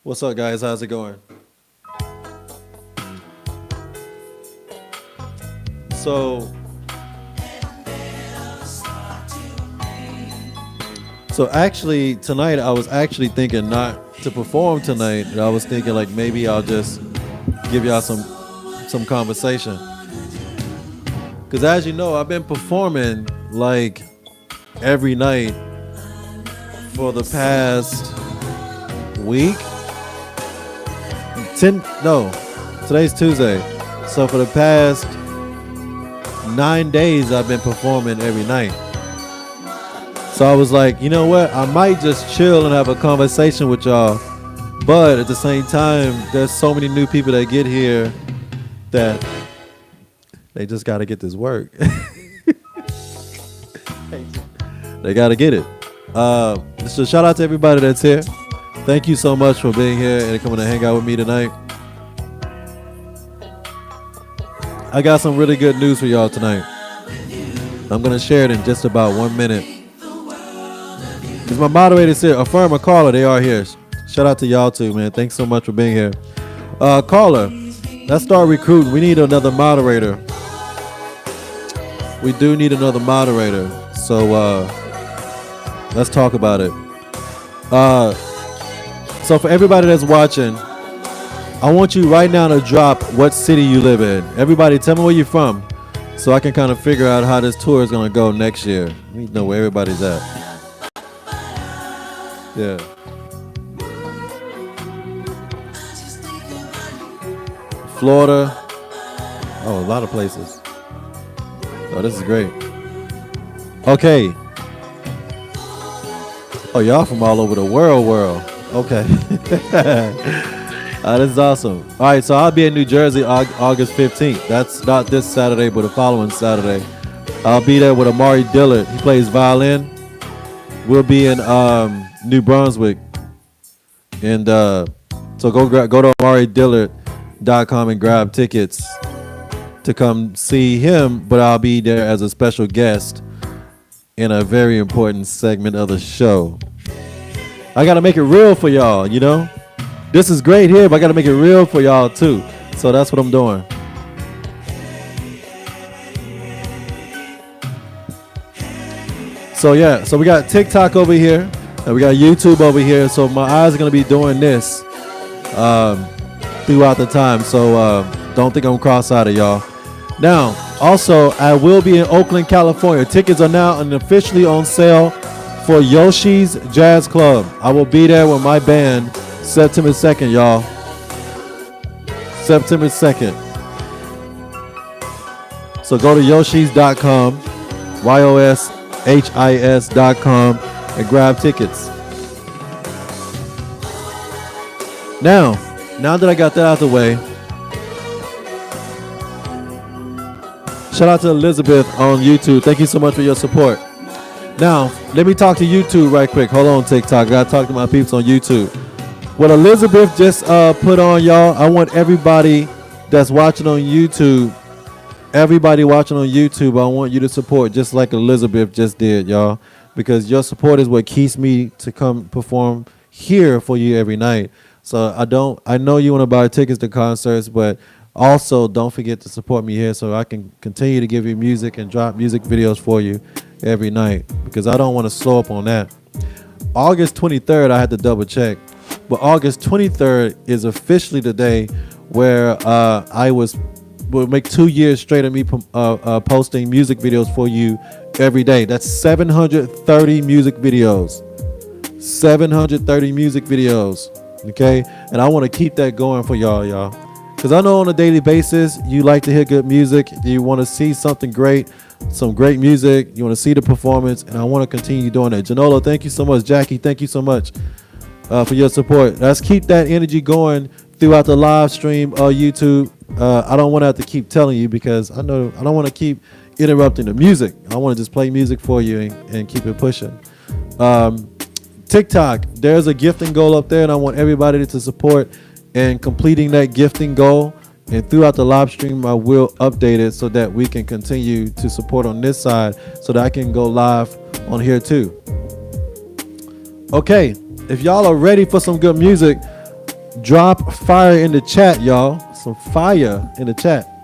What's up, guys? How's it going? So, actually tonight I was actually thinking not to perform tonight. I was thinking like maybe I'll just give y'all some conversation. Cause as you know, I've been performing like every night for the past week. Today's Tuesday. So for the past 9 days, I've been performing every night. So I was like, you know what? I might just chill and have a conversation with y'all. But at the same time, there's so many new people that get here that they just got to get this work. They got to get it. So shout out to everybody that's here. Thank you so much for being here and coming to hang out with me tonight. I got some really good news for y'all tonight. I'm going to share it in just about 1 minute. Because my moderators here, Affirm and Caller, they are here. Shout out to y'all too, man. Thanks so much for being here. Caller, let's start recruiting. We need another moderator. We do need another moderator. So let's talk about it. So for everybody that's watching, I want you right now to drop what city you live in. Everybody, tell me where you're from so I can kind of figure out how this tour is going to go next year. We know where everybody's at. Yeah. Florida. Oh, a lot of places. Oh, this is great. Okay. Oh, y'all from all over the world. Okay. This is awesome. All right, so I'll be in New Jersey August 15th. That's not this Saturday, but the following Saturday. I'll be there with Amari Dillard. He plays violin. We'll be in New Brunswick. And so go to AmariDillard.com and grab tickets to come see him. But I'll be there as a special guest in a very important segment of the show. I got to make it real for y'all, you know? This is great here, but I got to make it real for y'all too. So that's what I'm doing. So yeah, so we got TikTok over here, and we got YouTube over here. So my eyes are going to be doing this throughout the time. So don't think I'm cross-eyed, y'all. Now, also, I will be in Oakland, California. Tickets are now officially on sale for Yoshi's Jazz Club. I will be there with my band September 2nd, y'all. September 2nd. So go to yoshis.com, yoshis.com, and grab tickets. Now that I got that out of the way, shout out to Elizabeth on YouTube. Thank you so much for your support. Now, let me talk to YouTube right quick. Hold on, TikTok. I got to talk to my peeps on YouTube. What Elizabeth just put on, y'all, I want everybody that's watching on YouTube, I want you to support just like Elizabeth just did, y'all, because your support is what keeps me to come perform here for you every night. So I know you want to buy tickets to concerts, but also don't forget to support me here so I can continue to give you music and drop music videos for you every night, because I don't want to slow up on that. August 23rd, I had to double check. But August 23rd is officially the day where will make 2 years straight of me posting music videos for you every day. That's 730 music videos. 730 music videos. Okay? And I want to keep that going for y'all. Because I know on a daily basis, you like to hear good music. You want to see something great, some great music. You want to see the performance. And I want to continue doing that. Janola, thank you so much. Jackie, thank you so much. For your support. Let's keep that energy going throughout the live stream on YouTube. I don't want to have to keep telling you, because I don't want to keep interrupting the music. I want to just play music for you and keep it pushing. TikTok, there's a gifting goal up there, and I want everybody to support in completing that gifting goal. And throughout the live stream, I will update it so that we can continue to support on this side, so that I can go live on here too. Okay. If y'all are ready for some good music, Drop fire in the chat, y'all. Some fire in the chat.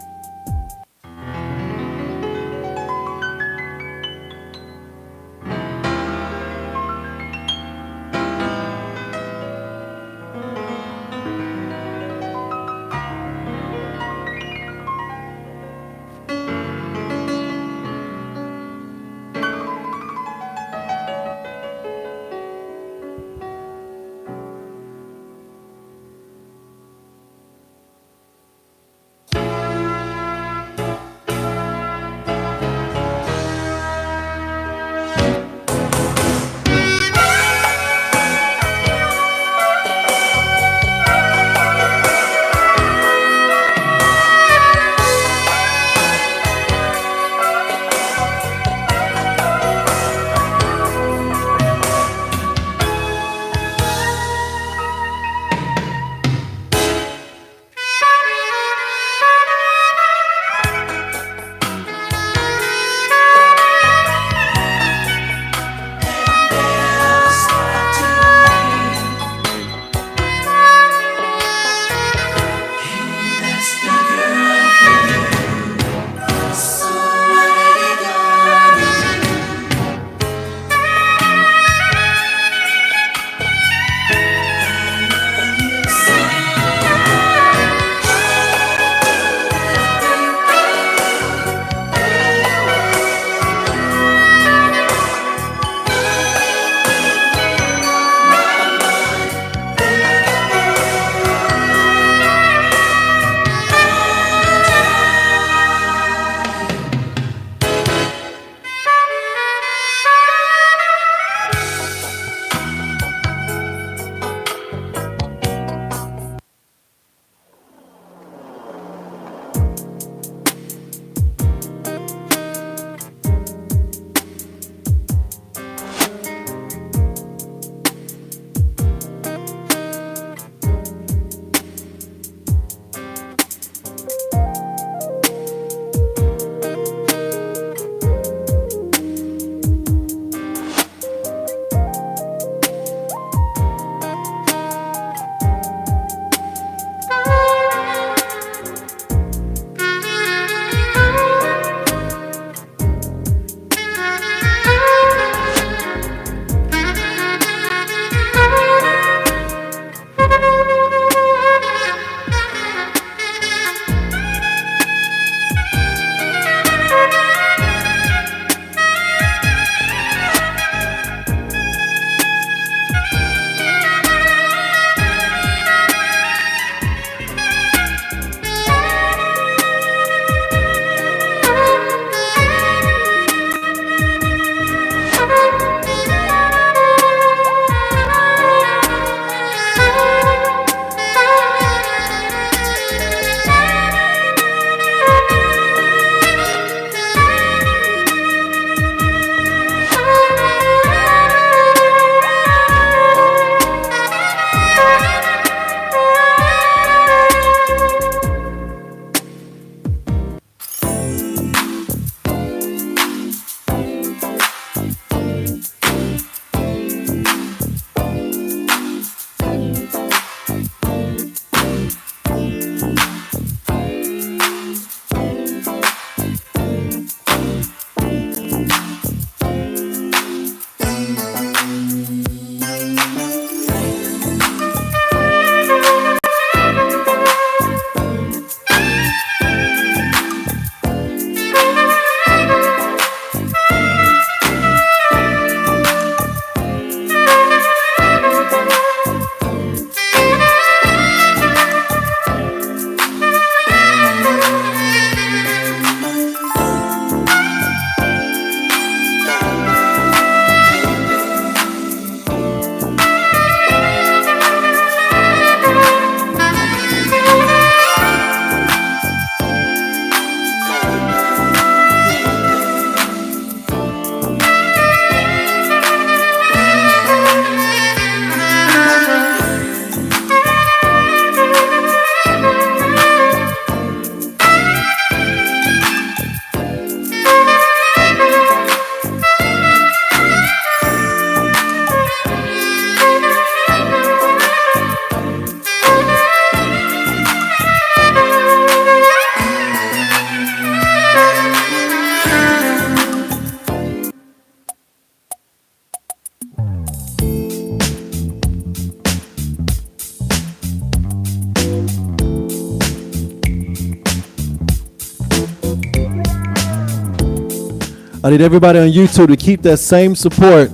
I need everybody on YouTube to keep that same support.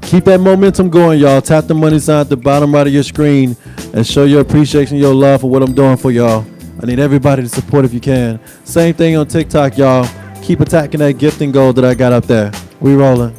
Keep that momentum going, y'all. Tap the money sign at the bottom right of your screen and show your appreciation, your love for what I'm doing for y'all. I need everybody to support if you can. Same thing on TikTok, y'all. Keep attacking that gifting goal that I got up there. We rolling.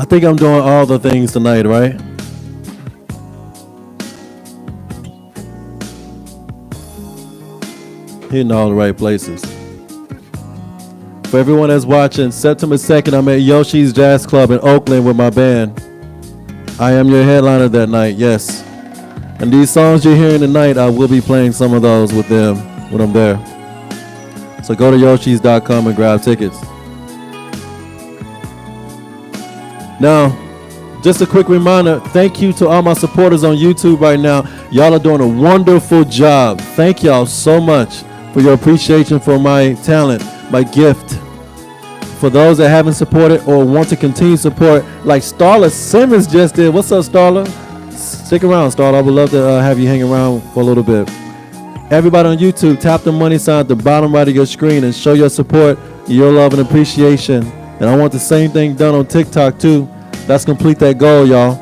think I'm doing all the things tonight, right? Hitting all the right places. For everyone that's watching, September 2nd, I'm at Yoshi's Jazz Club in Oakland with my band. I am your headliner that night, yes. And these songs you're hearing tonight, I will be playing some of those with them when I'm there. So go to yoshis.com and grab tickets. Now, just a quick reminder, thank you to all my supporters on YouTube right now. Y'all are doing a wonderful job. Thank y'all so much for your appreciation for my talent, my gift. For those that haven't supported or want to continue support, like Starla Simmons just did. What's up, Starla? Stick around, Starla. I would love to have you hang around for a little bit. Everybody on YouTube, tap the money sign at the bottom right of your screen and show your support, your love, and appreciation. And I want the same thing done on TikTok, too. Let's complete that goal, y'all.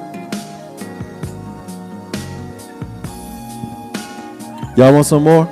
Y'all want some more?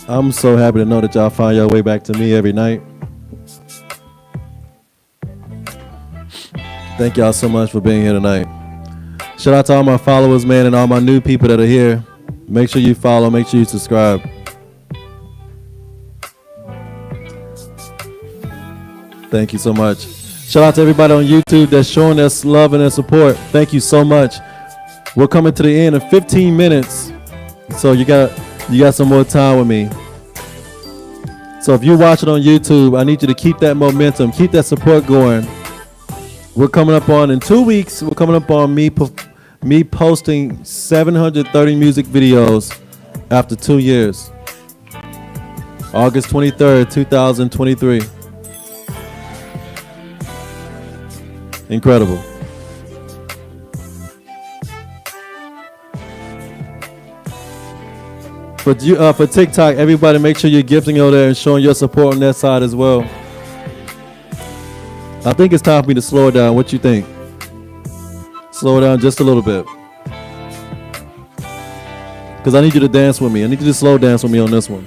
I'm so happy to know that y'all find your way back to me every night. Thank y'all so much for being here tonight. Shout out to all my followers, man, and all my new people that are here. Make sure you follow, make sure you subscribe. Thank you so much. Shout out to everybody on YouTube that's showing us love and their support. Thank you so much. We're coming to the end of 15 minutes. So you got some more time with me. So if you watch it on YouTube, I need you to keep that momentum, keep that support going. We're coming up on, in 2 weeks, we're coming up on me posting 730 music videos after 2 years. August 23rd, 2023. Incredible. For TikTok, everybody make sure you're gifting over there and showing your support on that side as well. I think it's time for me to slow it down. What you think? Slow it down just a little bit. Because I need you to dance with me. I need you to slow dance with me on this one.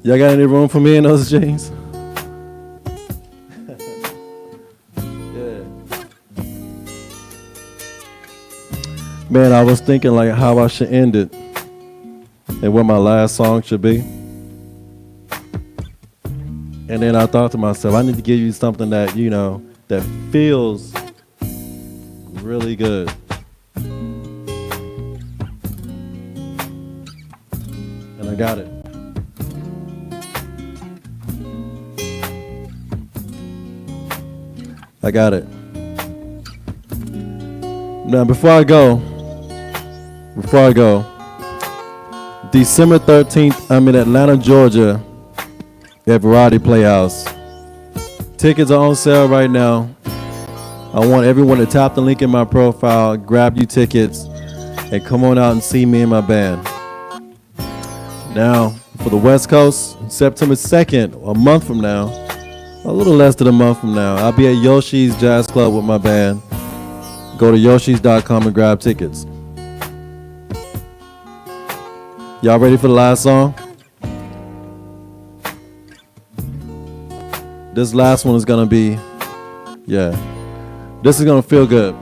Y'all got any room for me in those jeans? Yeah. Man, I was thinking like how I should end it and what my last song should be. And then I thought to myself, I need to give you something that, you know, that feels really good. And I got it. I got it. Now, before I go, December 13th, I'm in Atlanta, Georgia at Variety Playhouse. Tickets are on sale right now. I want everyone to tap the link in my profile, grab you tickets, and come on out and see me and my band. Now, for the West Coast, September 2nd, a month from now, a little less than a month from now, I'll be at Yoshi's Jazz Club with my band. Go to yoshis.com and grab tickets. Y'all ready for the last song? This last one is gonna be, this is gonna feel good.